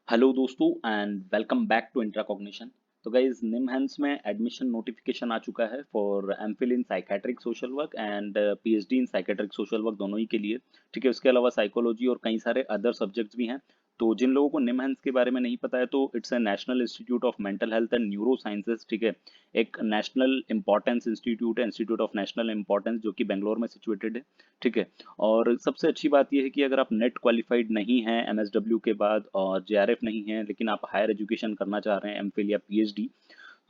Hello दोस्तों and welcome back to इंट्राकॉग्निशन। तो guys NIMHANS में एडमिशन नोटिफिकेशन आ चुका है for MPhil in psychiatric social work and PhD in psychiatric social work दोनों ही के लिए। ठीक है, उसके अलावा साइकोलॉजी और कई सारे अदर सब्जेक्ट्स भी हैं। तो जिन लोगों को निमहैंस के बारे में नहीं पता है तो it's a national institute of mental health and neuro sciences. ठीक है, एक नेशनल इंपॉर्टेंस इंस्टीट्यूट है, इंस्टीट्यूट ऑफ नेशनल इंपॉर्टेंस, जो कि बेंगलोर में सिचुएटेड है। ठीक है, और सबसे अच्छी बात यह है कि अगर आप नेट क्वालिफाइड नहीं हैं एमएसडब्ल्यू के बाद और जेआरएफ नहीं हैं लेकिन आप हायर एजुकेशन करना चाह रहे हैं एमफिल या पीएचडी,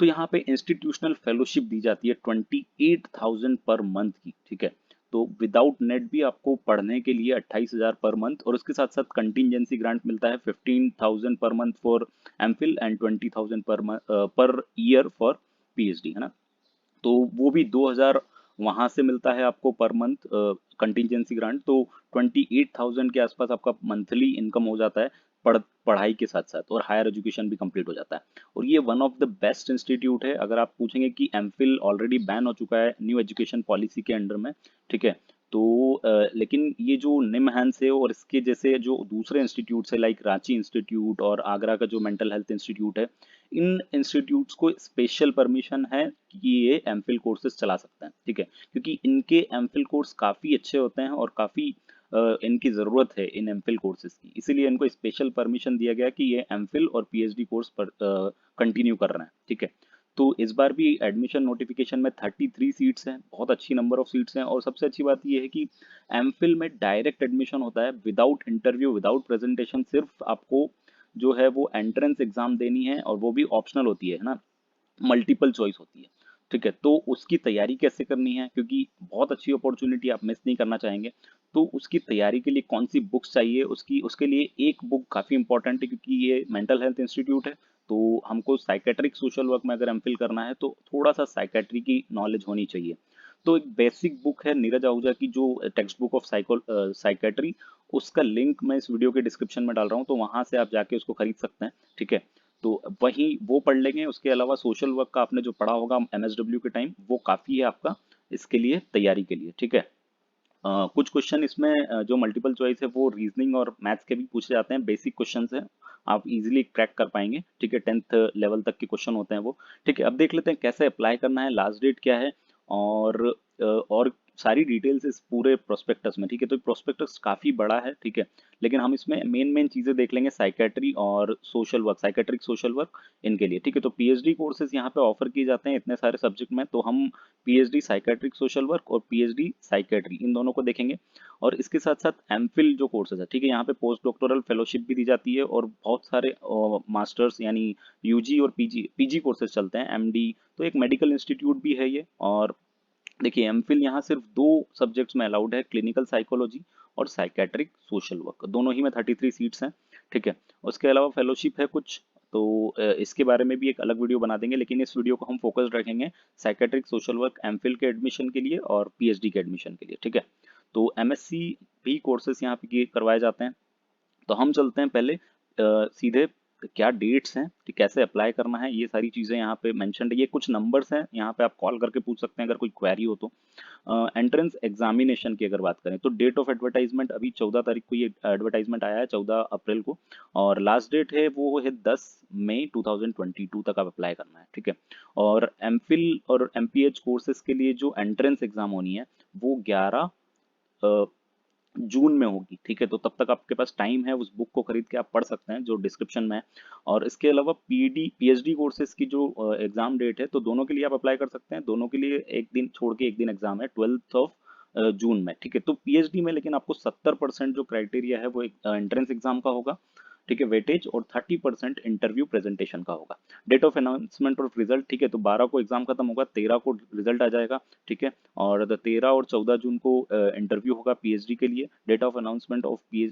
तो यहाँ पे इंस्टीट्यूशनल फेलोशिप दी जाती है 28,000 पर मंथ की। ठीक है, तो विदाउट नेट भी आपको पढ़ने के लिए 28,000 पर मंथ, और उसके साथ साथ कंटिजेंसी ग्रांट मिलता है 15,000 पर month for MPhil and 20,000 per year for PhD, है ना। तो वो भी 2,000 वहां से मिलता है आपको पर मंथ कंटिजेंसी ग्रांट। तो 28,000 के आसपास आपका मंथली इनकम हो जाता है पढ़ाई के साथ साथ, और हायर एजुकेशन भी कंप्लीट हो जाता है। और ये one of the best institute है। अगर आप पूछेंगे कि एमफिल ऑलरेडी बैन हो चुका है न्यू एजुकेशन पॉलिसी के अंडर में। ठीक है, तो लेकिन ये जो निमहैंस है और इसके जैसे जो दूसरे इंस्टीट्यूट्स है लाइक रांची इंस्टीट्यूट और आगरा का जो मेंटल हेल्थ इंस्टीट्यूट है, इन इंस्टीट्यूट्स को स्पेशल परमिशन है कि ये एमफिल कोर्सेज चला सकते हैं। ठीक है, क्योंकि इनके एमफिल कोर्स काफ़ी अच्छे होते हैं और काफ़ी इनकी ज़रूरत है इन एमफिल कोर्सेज की, इसीलिए इनको स्पेशल परमिशन दिया गया कि ये एमफिल और पीएचडी कोर्स पर कंटिन्यू कर रहे हैं। ठीक है, तो इस बार भी एडमिशन नोटिफिकेशन में 33 सीट्स हैं, बहुत अच्छी नंबर ऑफ सीट्स हैं। और सबसे अच्छी बात ये है कि एमफिल में डायरेक्ट एडमिशन होता है विदाउट इंटरव्यू विदाउट प्रेजेंटेशन। सिर्फ आपको जो है वो एंट्रेंस एग्जाम देनी है, और वो भी ऑप्शनल होती है ना, मल्टीपल चॉइस होती है। ठीक है, तो उसकी तैयारी कैसे करनी है, क्योंकि बहुत अच्छी अपॉर्चुनिटी आप मिस नहीं करना चाहेंगे। तो उसकी तैयारी के लिए कौन सी बुक्स चाहिए, उसकी उसके लिए एक बुक काफ़ी इंपॉर्टेंट है, क्योंकि ये मेंटल हेल्थ इंस्टीट्यूट है। तो हमको साइकेट्रिक सोशल वर्क में अगर एमफिल करना है तो थोड़ा सा साइकेट्री की नॉलेज होनी चाहिए। तो एक बेसिक बुक है नीरज आहूजा की, जो टेक्स्ट बुक ऑफ साइकेट्री, उसका लिंक मैं इस वीडियो के डिस्क्रिप्शन में डाल रहा हूँ, तो वहां से आप जाके उसको खरीद सकते हैं। ठीक है, तो वही वो पढ़ लेंगे। उसके अलावा सोशल वर्क का आपने जो पढ़ा होगा एमएसडब्ल्यू के टाइम, वो काफ़ी है आपका इसके लिए तैयारी के लिए। ठीक है, कुछ क्वेश्चन इसमें जो मल्टीपल चॉइस है वो रीजनिंग और मैथ्स के भी पूछे जाते हैं, बेसिक क्वेश्चंस हैं, आप इजीली क्रैक कर पाएंगे। ठीक है, 10th लेवल तक के क्वेश्चन होते हैं वो। ठीक है, अब देख लेते हैं कैसे अप्लाई करना है, लास्ट डेट क्या है, और और सारी डिटेल्स इस पूरे प्रोस्पेक्टस में। ठीक है, तो प्रोस्पेक्टस काफ़ी बड़ा है। ठीक है, लेकिन हम इसमें मेन मेन चीज़ें देख लेंगे, साइकेट्री और social work, psychiatric social work इनके लिए। ठीक है, तो पीएचडी कोर्सेज यहाँ पे ऑफर किए जाते हैं इतने सारे सब्जेक्ट में, तो हम पीएचडी साइकेट्रिक सोशल वर्क और पीएचडी साइकेट्री इन दोनों को देखेंगे। और इसके साथ साथ एमफिल जो कोर्सेज है, ठीक है, यहाँ पे पोस्ट डॉक्टोरल फेलोशिप भी दी जाती है, और बहुत सारे मास्टर्स यानी यूजी और पीजी पीजी कोर्सेज चलते हैं, एमडी। तो एक मेडिकल इंस्टीट्यूट भी है ये। और देखिए, एमफिल यहाँ सिर्फ दो सब्जेक्ट्स में अलाउड है, क्लिनिकल साइकोलॉजी और साइकेट्रिक सोशल वर्क, दोनों ही में 33 सीट्स हैं। ठीक है, उसके अलावा फेलोशिप है कुछ, तो इसके बारे में भी एक अलग वीडियो बना देंगे, लेकिन इस वीडियो को हम फोकस रखेंगे साइकेट्रिक सोशल वर्क एमफिल के एडमिशन के लिए और पीएचडी के एडमिशन के लिए। ठीक है, तो एमएससी भी कोर्सेज यहाँ पे करवाए जाते हैं। तो हम चलते हैं पहले सीधे क्या डेट्स हैं, कि कैसे अप्लाई करना है, ये सारी चीज़ें यहाँ पे मेंशन्ड है। ये कुछ नंबर्स हैं, यहाँ पे आप कॉल करके पूछ सकते हैं अगर कोई क्वेरी हो तो। एंट्रेंस एग्जामिनेशन की अगर बात करें तो डेट ऑफ एडवर्टाइजमेंट अभी 14 तारीख को ये एडवर्टाइजमेंट आया है, 14 अप्रैल को। और लास्ट डेट है वो है 10 मई 2022 तक आप अप्लाई करना है। ठीक है, और एमफिल और एमपीएच कोर्सेज के लिए जो एंट्रेंस एग्जाम होनी है वो 11 जून में होगी। ठीक है, तो तब तक आपके पास टाइम है, उस बुक को खरीद के आप पढ़ सकते हैं जो डिस्क्रिप्शन में है। और इसके अलावा पीडी पीएचडी कोर्सेज की जो एग्जाम डेट है, तो दोनों के लिए आप अप्लाई कर सकते हैं। दोनों के लिए एक दिन छोड़ के एक दिन एग्जाम है, 12 जून में। ठीक है, तो पीएचडी में लेकिन आपको 70% जो क्राइटेरिया है वो एंट्रेंस एग्जाम का होगा। ठीक है, वेटेज, और 30% इंटरव्यू प्रेजेंटेशन का होगा। Date of announcement of result, ठीक है, तो 12 को एग्जाम खत्म होगा, 13 को रिजल्ट आ जाएगा। ठीक है, और 13 और 14 जून को इंटरव्यू होगा पीएचडी के लिए। Date of announcement of P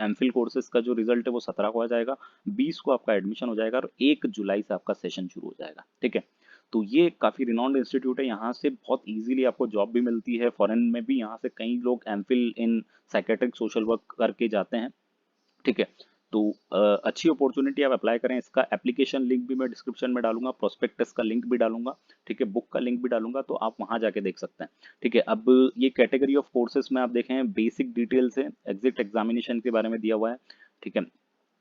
MPhil courses का जो रिजल्ट है वो 17 को आ जाएगा। 20 को आपका एडमिशन हो जाएगा, और 1 जुलाई से आपका सेशन शुरू हो जाएगा। ठीक है, तो ये काफ़ी रिनॉन्ड इंस्टीट्यूट है, यहाँ से बहुत इजीली आपको जॉब भी मिलती है, फॉरेन में भी यहाँ से कई लोग एमफिल इन साइकेट्रिक सोशल वर्क करके जाते हैं। ठीक है, तो अच्छी अपॉर्चुनिटी, आप अप्लाई करें। इसका एप्लीकेशन लिंक भी मैं डिस्क्रिप्शन में डालूंगा, प्रोस्पेक्टस का लिंक भी डालूंगा। ठीक है, बुक का लिंक भी डालूंगा, तो आप वहां जाके देख सकते हैं। ठीक है, अब ये कैटेगरी ऑफ कोर्सेज में आप देखें, बेसिक डिटेल्स है, एग्जिट एग्जामिनेशन के बारे में दिया हुआ है। ठीक है,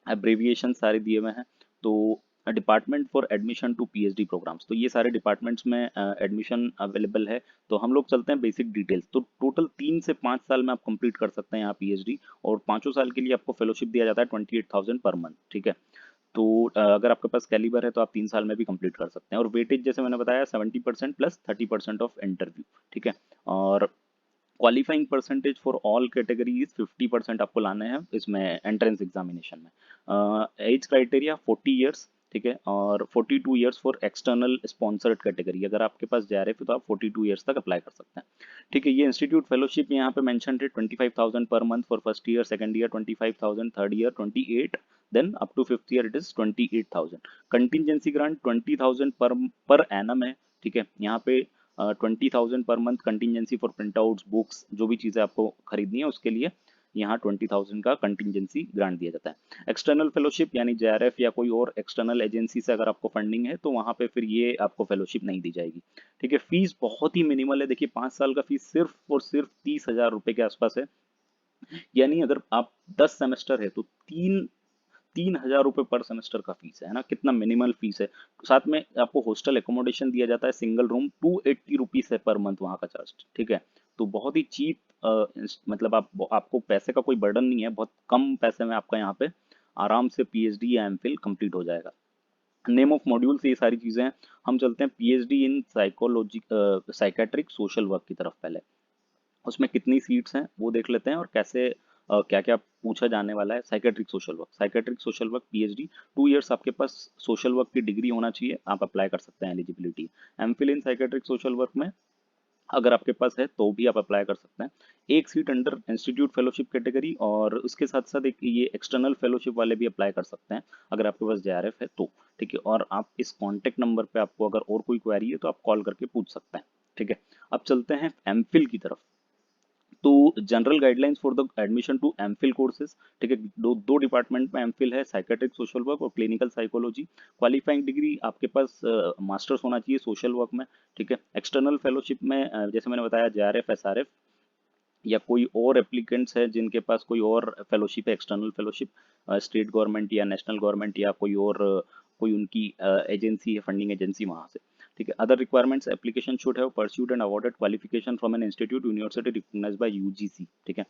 एब्रेविएशन सारे दिए हुए हैं। तो department for admission to PhD programmes, तो ये सारे डिपार्टमेंट्स में एडमिशन अवेलेबल है। तो हम लोग चलते हैं बेसिक डिटेल्स। तो टोटल 3 से 5 साल में आप कंप्लीट कर सकते हैं यहाँ पीएचडी, और 5 साल के लिए आपको फेलोशिप दिया जाता है 28,000 पर मंथ, ठीक है। तो अगर आपके पास कैलिबर है तो आप 3 साल में भी कंप्लीट कर सकते हैं। और वेटेज जैसे मैंने बताया 70% प्लस 30% ऑफ इंटरव्यू, ठीक है। और qualifying percentage for all categories 50% आपको लाने हैं इसमें एंट्रेंस एग्जामिनेशन में। एज क्राइटेरिया 40 ईयर्स, ठीक है। और 42 years for external sponsored category, अगर आपके पास जेआरएफ है तो आप 42 ईयर्स तक अप्लाई कर सकते हैं, ठीक है। ये इंस्टीट्यूट फेलोशिप यहाँ पे मेंशन है 25,000 per month for first year, second year 25,000, third year 28, then up to fifth year it is 28,000। Contingency grant 20,000 per annum है, ठीक है। यहाँ पे 20,000 per month contingency for print outs, books, जो भी चीज़ें आपको खरीदनी है उसके लिए यहाँ 20,000 का कंटिजेंसी ग्रांट दिया जाता है। एक्सटर्नल फेलोशिप यानी जेआरएफ या कोई और एक्सटर्नल एजेंसी से अगर आपको फंडिंग है तो वहाँ पे फिर ये आपको फेलोशिप नहीं दी जाएगी, ठीक है। फीस बहुत ही मिनिमल है, देखिए 5 साल का फीस सिर्फ और सिर्फ 30,000 रुपये के आसपास है। यानी अगर आप 10 सेमेस्टर है तो 3,000 रुपये पर सेमेस्टर का फीस है ना, कितना मिनिमल फीस है। साथ में आपको हॉस्टल एकोमोडेशन दिया जाता है, सिंगल रूम 280 रुपीज है पर मंथ वहाँ का चार्ज, ठीक है। तो बहुत ही चीप, मतलब आपको पैसे का कोई बर्डन नहीं है, बहुत कम पैसे में आपका यहाँ पे आराम से पीएचडी या एमफिल कंप्लीट हो जाएगा। नेम ऑफ मॉड्यूल्स ये सारी चीजें हैं। हम चलते हैं PhD in psychology psychiatric social work की तरफ पहले। उसमें कितनी सीट्स हैं वो देख लेते हैं, और कैसे क्या क्या पूछा जाने वाला है। Psychiatric social work, psychiatric social work PhD 2 years आपके पास सोशल वर्क की डिग्री होना चाहिए, आप अप्लाई कर सकते हैं, एलिजिबिलिटी। एमफिल इन साइकेट्रिक सोशल वर्क में अगर आपके पास है तो भी आप अप्लाई कर सकते हैं। एक seat under institute fellowship category, और उसके साथ साथ एक ये एक्सटर्नल फेलोशिप वाले भी अप्लाई कर सकते हैं अगर आपके पास जेआरएफ है तो, ठीक है। और आप इस कॉन्टेक्ट नंबर पे आपको अगर और कोई क्वेरी है तो आप कॉल करके पूछ सकते हैं, ठीक है। अब चलते हैं एमफिल की तरफ। तो general guidelines for the admission to MPhil courses, ठीक है। दो दो डिपार्टमेंट में एमफिल है, साइकेट्रिक सोशल वर्क और क्लिनिकल साइकोलॉजी। क्वालिफाइंग डिग्री आपके पास मास्टर्स होना चाहिए सोशल वर्क में, ठीक है। एक्सटर्नल फेलोशिप में जैसे मैंने बताया जेआरएफ, एसआरएफ या कोई और एप्लीकेंट्स है जिनके पास कोई और फेलोशिप है, एक्सटर्नल फेलोशिप, स्टेट गवर्नमेंट या नेशनल गवर्नमेंट या कोई और कोई उनकी एजेंसी है, फंडिंग एजेंसी वहाँ से, ठीक है। Other requirements application should have pursued and awarded qualification from an institute university recognised by UGC, ठीक है।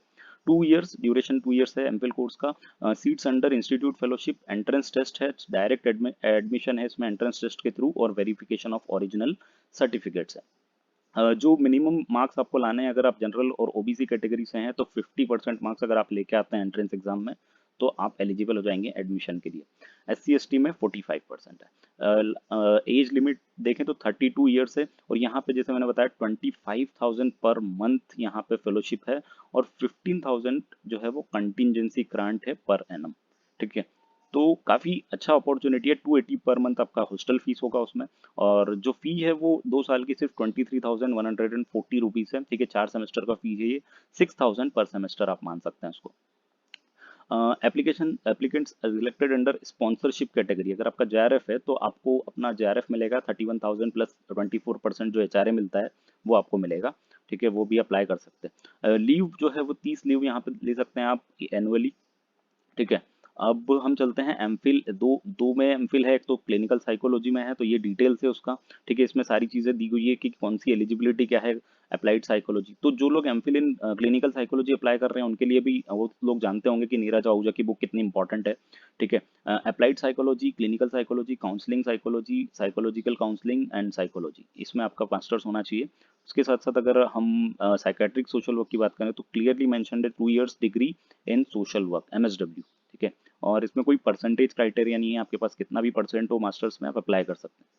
2 इयर्स ड्यूरेशन, 2 इयर्स है एमफिल कोर्स का। Seats under institute fellowship, entrance test है, डायरेक्ट एडमिशन है इसमें एंट्रेंस टेस्ट के थ्रू, और वेरिफिकेशन ऑफ ओरिजिनल सर्टिफिकेट्स है। जो मिनिमम मार्क्स आपको लाने हैं, अगर आप जनरल और ओबीसी कैटेगरी से हैं तो 50% मार्क्स अगर आप लेके आते हैं एंट्रेंस एग्जाम में तो आप एलिजिबल हो जाएंगे एडमिशन के लिए। SC ST में 45% है। एज लिमिट देखें तो 32 ईयर्स है, और यहाँ पे जैसे मैंने बताया 25,000 पर मंथ यहाँ पे फेलोशिप है, और 15,000 जो है वो कंटिजेंसी ग्रांट है पर एनम, ठीक है। तो काफ़ी अच्छा अपॉर्चुनिटी है। 280 पर मंथ आपका हॉस्टल फीस होगा उसमें, और जो फी है वो 2 साल की सिर्फ 23,140 रुपीज़ है, ठीक है। 4 सेमेस्टर का फी है ये, 6,000 पर सेमेस्टर आप मान सकते हैं उसको। Application applicants selected under sponsorship category, अगर आपका जेआरएफ है तो आपको अपना जेआरएफ मिलेगा 31,000 प्लस 24% जो एचआरए मिलता है वो आपको मिलेगा, ठीक है। वो भी अप्लाई कर सकते हैं। लीव जो है वो 30 लीव यहाँ पे ले सकते हैं आप एनुअली, ठीक है। अब हम चलते हैं एमफिल, दो दो में एमफिल है, एक तो क्लिनिकल साइकोलॉजी में है, तो ये डिटेल्स है उसका, ठीक है। इसमें सारी चीज़ें दी हुई है कि कौन सी एलिजिबिलिटी क्या है। अप्लाइड साइकोलॉजी, तो जो लोग MPhil in clinical psychology apply कर रहे हैं उनके लिए भी वो लोग जानते होंगे कि नीरज आहूजा की बुक कितनी इंपॉर्टेंट है, ठीक है। Applied psychology, clinical psychology, counselling psychology, psychological counselling and psychology, इसमें आपका मास्टर्स होना चाहिए। उसके साथ साथ अगर हम साइकेट्रिक सोशल वर्क की बात करें तो क्लियरली मेंशन्ड है 2 years degree in social work, MSW, ठीक है। और इसमें कोई परसेंटेज क्राइटेरिया नहीं है, आपके पास कितना भी परसेंट हो मास्टर्स में आप अप्लाई कर सकते हैं।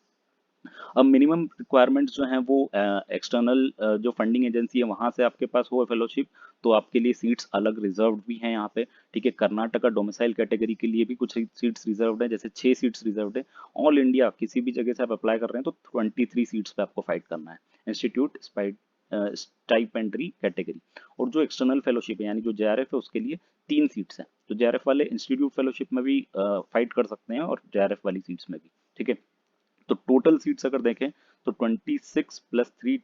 अब मिनिमम रिक्वायरमेंट्स जो हैं वो एक्सटर्नल जो फंडिंग एजेंसी है वहाँ से आपके पास हो फेलोशिप, तो आपके लिए सीट्स अलग रिजर्व भी हैं यहाँ पे, ठीक है। कर्नाटका डोमिसाइल कैटेगरी के लिए भी कुछ सीट्स रिजर्व है, जैसे 6 सीट्स रिजर्व है। ऑल इंडिया किसी भी जगह से आप अप्लाई कर रहे हैं तो 23 सीट्स पे आपको फाइट करना है, इंस्टीट्यूट स्टाइपेंडरी कैटेगरी। और जो एक्सटर्नल फेलोशिप है यानी जो जेआरएफ है उसके लिए 3 सीट्स हैं, तो जेआरएफ वाले इंस्टीट्यूट फेलोशिप में भी फाइट कर सकते हैं और जेआरएफ वाली सीट्स में भी, ठीक है। तो टोटल सीट्स अगर देखें तो 26 प्लस 3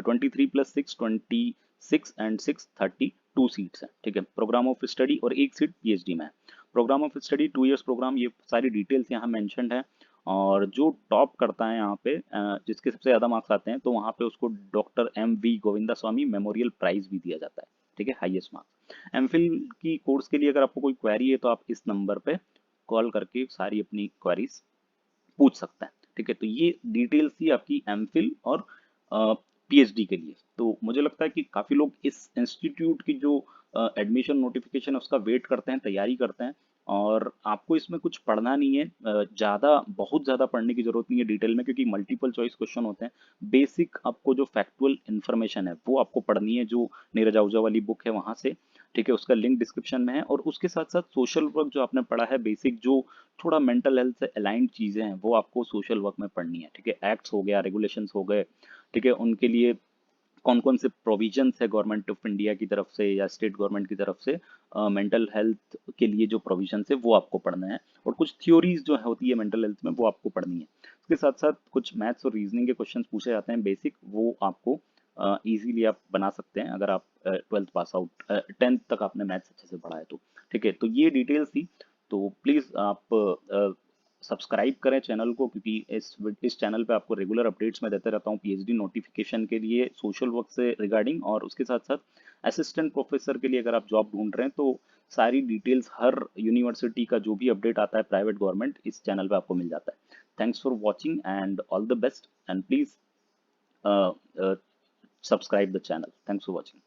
23 प्लस 6 26 एंड 6 32 सीट्स हैं, ठीक है। प्रोग्राम ऑफ स्टडी और एक सीट पीएचडी में है। Programme of study 2 years programme, ये सारी डिटेल्स यहाँ मेंशन्ड है। और जो टॉप करता है यहाँ पे जिसके सबसे ज़्यादा मार्क्स आते हैं, तो वहाँ पे उसको डॉक्टर M.V. गोविंदा स्वामी मेमोरियल प्राइज भी दिया जाता है। ठीक है, हाईएस्ट मार्क्स। एमफिल की कोर्स के लिए अगर आपको कोई क्वेरी है तो आप इस नंबर पे कॉल करके सारी अपनी क्वेरीज पूछ सकते हैं। ठीक है, तो ये डिटेल्स थी आपकी एमफिल और पीएचडी के लिए। तो मुझे लगता है कि काफ़ी लोग इस इंस्टीट्यूट की जो एडमिशन नोटिफिकेशन है उसका वेट करते हैं, तैयारी करते हैं। और आपको इसमें कुछ पढ़ना नहीं है, ज़्यादा बहुत ज़्यादा पढ़ने की ज़रूरत नहीं है डिटेल में, क्योंकि मल्टीपल चॉइस क्वेश्चन होते हैं। बेसिक आपको जो फैक्चुअल इन्फॉर्मेशन है वो आपको पढ़नी है, जो नीरज आहूजा वाली बुक है वहाँ से। ठीक है, उसका लिंक डिस्क्रिप्शन में है। और उसके साथ साथ सोशल वर्क जो आपने पढ़ा है बेसिक, जो थोड़ा मेंटल हेल्थ से अलाइंड चीज़ें हैं वो आपको सोशल वर्क में पढ़नी है। ठीक है, एक्ट्स हो गया, रेगुलेशंस हो गए। ठीक है, उनके लिए कौन कौन से प्रोविजंस है गवर्नमेंट ऑफ इंडिया की तरफ से या स्टेट गवर्नमेंट की तरफ से मेंटल हेल्थ के लिए जो प्रोविजंस है वो आपको पढ़ना है। और कुछ थ्योरीज जो होती है मेंटल हेल्थ में वो आपको पढ़नी है। उसके साथ साथ कुछ मैथ्स और रीजनिंग के क्वेश्चंस पूछे जाते हैं बेसिक, वो आपको इजीली आप बना सकते हैं अगर आप 12th पास आउट 10th तक आपने मैथ्स अच्छे से पढ़ा है तो। ठीक है, तो ये डिटेल्स थी। तो प्लीज़ आप सब्सक्राइब करें चैनल को, क्योंकि इस चैनल पे आपको रेगुलर अपडेट्स मैं देते रहता हूँ पीएचडी नोटिफिकेशन के लिए, सोशल वर्क से रिगार्डिंग। और उसके साथ साथ असिस्टेंट प्रोफेसर के लिए अगर आप जॉब ढूंढ रहे हैं तो सारी डिटेल्स, हर यूनिवर्सिटी का जो भी अपडेट आता है प्राइवेट गवर्नमेंट, इस चैनल पे आपको मिल जाता है। Thanks for watching and all the best, and please subscribe the channel. Thanks for watching.